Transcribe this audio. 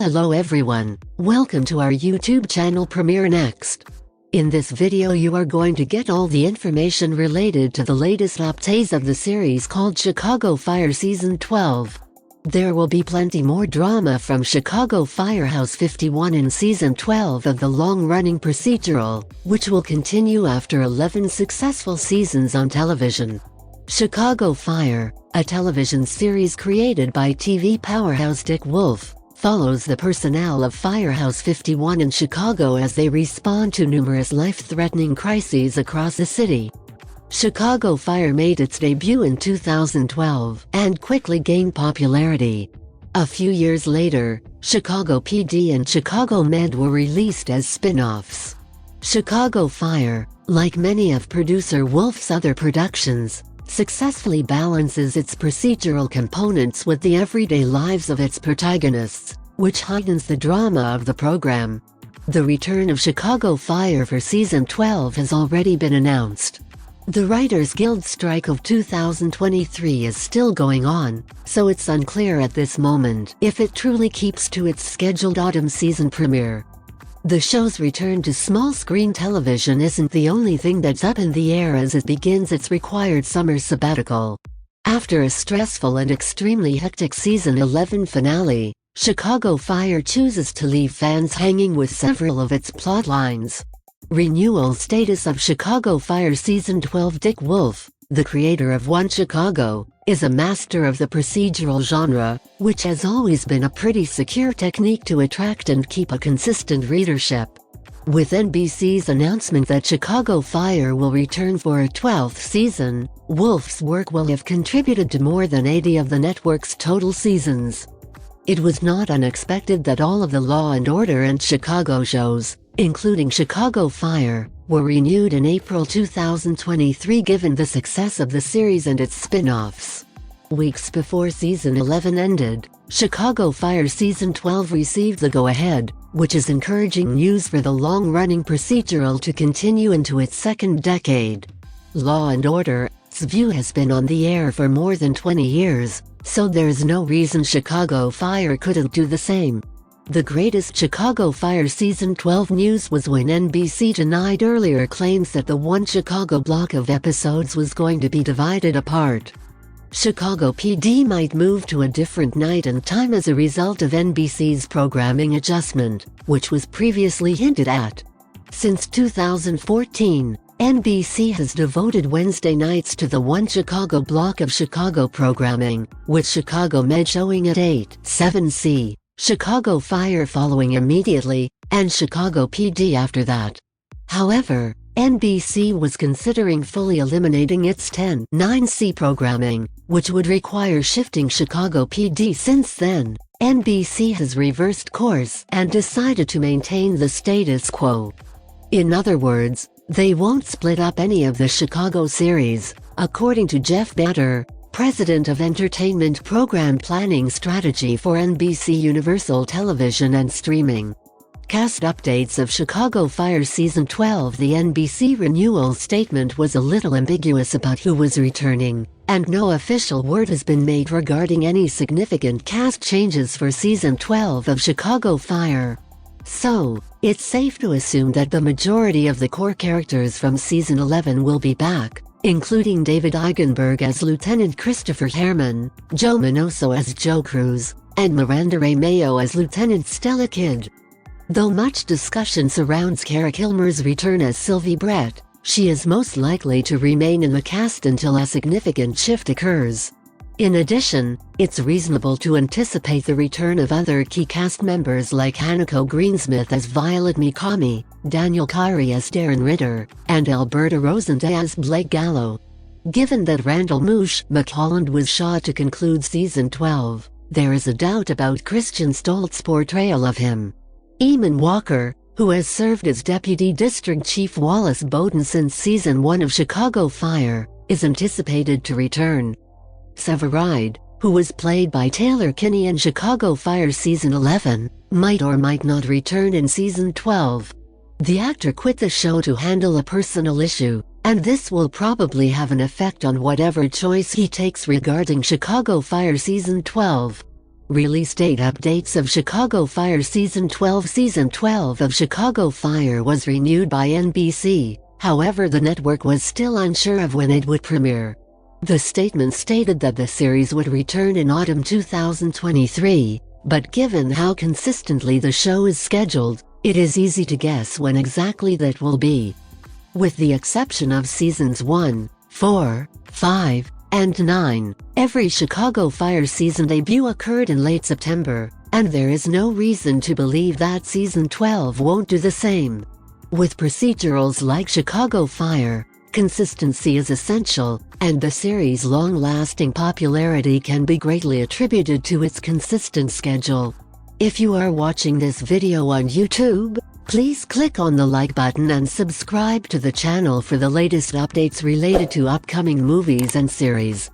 Hello everyone, welcome to our YouTube channel Premiere Next. In this video you are going to get all the information related to the latest updates of the series called Chicago Fire Season 12. There will be plenty more drama from Chicago Firehouse 51 in Season 12 of the long-running procedural, which will continue after 11 successful seasons on television. Chicago Fire, a television series created by TV powerhouse Dick Wolf, follows the personnel of Firehouse 51 in Chicago as they respond to numerous life-threatening crises across the city. Chicago Fire made its debut in 2012 and quickly gained popularity. A few years later, Chicago PD and Chicago Med were released as spin-offs. Chicago Fire, like many of producer Wolf's other productions, successfully balances its procedural components with the everyday lives of its protagonists, which heightens the drama of the program. The return of Chicago Fire for Season 12 has already been announced. The Writers Guild strike of 2023 is still going on, so it's unclear at this moment if it truly keeps to its scheduled autumn season premiere. The show's return to small-screen television isn't the only thing that's up in the air as it begins its required summer sabbatical. After a stressful and extremely hectic Season 11 finale, Chicago Fire chooses to leave fans hanging with several of its plot lines. Renewal status of Chicago Fire Season 12. Dick Wolf, the creator of One Chicago, is a master of the procedural genre, which has always been a pretty secure technique to attract and keep a consistent readership. With NBC's announcement that Chicago Fire will return for a 12th season, Wolf's work will have contributed to more than 80 of the network's total seasons. It was not unexpected that all of the Law and Order and Chicago shows, including Chicago Fire, were renewed in April 2023 given the success of the series and its spin-offs. Weeks before Season 11 ended, Chicago Fire Season 12 received the go-ahead, which is encouraging news for the long-running procedural to continue into its second decade. Law and Order's View has been on the air for more than 20 years, so there's no reason Chicago Fire couldn't do the same. The greatest Chicago Fire Season 12 news was when NBC denied earlier claims that the One Chicago block of episodes was going to be divided apart. Chicago PD might move to a different night and time as a result of NBC's programming adjustment, which was previously hinted at. Since 2014, NBC has devoted Wednesday nights to the One Chicago block of Chicago programming, with Chicago Med showing at 8/7 Chicago Fire following immediately, and Chicago PD after that. However, NBC was considering fully eliminating its 10/9 programming, which would require shifting Chicago PD. Since then, NBC has reversed course and decided to maintain the status quo. In other words, they won't split up any of the Chicago series, according to Jeff Bader, President of Entertainment Program Planning Strategy for NBC Universal Television and Streaming. Cast updates of Chicago Fire Season 12. The NBC renewal statement was a little ambiguous about who was returning, and no official word has been made regarding any significant cast changes for Season 12 of Chicago Fire. So, it's safe to assume that the majority of the core characters from Season 11 will be back, including David Eigenberg as Lieutenant Christopher Herman, Joe Minoso as Joe Cruz, and Miranda Ray Mayo as Lieutenant Stella Kidd. Though much discussion surrounds Kara Kilmer's return as Sylvie Brett, she is most likely to remain in the cast until a significant shift occurs. In addition, it's reasonable to anticipate the return of other key cast members like Hanako Greensmith as Violet Mikami, Daniel Kyrie as Darren Ritter, and Alberta Rosende as Blake Gallo. Given that Randall Moosh McHolland was shot to conclude Season 12, there is a doubt about Christian Stoltz's portrayal of him. Eamon Walker, who has served as Deputy District Chief Wallace Bowden since Season 1 of Chicago Fire, is anticipated to return. Severide, who was played by Taylor Kinney in Chicago Fire Season 11, might or might not return in Season 12. The actor quit the show to handle a personal issue, and this will probably have an effect on whatever choice he takes regarding Chicago Fire Season 12. Release date updates of Chicago Fire Season 12. Season 12 of Chicago Fire was renewed by NBC, however the network was still unsure of when it would premiere. The statement stated that the series would return in autumn 2023, but given how consistently the show is scheduled, it is easy to guess when exactly that will be. With the exception of Seasons 1, 4, 5, and 9, every Chicago Fire season debut occurred in late September, and there is no reason to believe that Season 12 won't do the same. With procedurals like Chicago Fire, consistency is essential, and the series' long-lasting popularity can be greatly attributed to its consistent schedule. If you are watching this video on YouTube, please click on the like button and subscribe to the channel for the latest updates related to upcoming movies and series.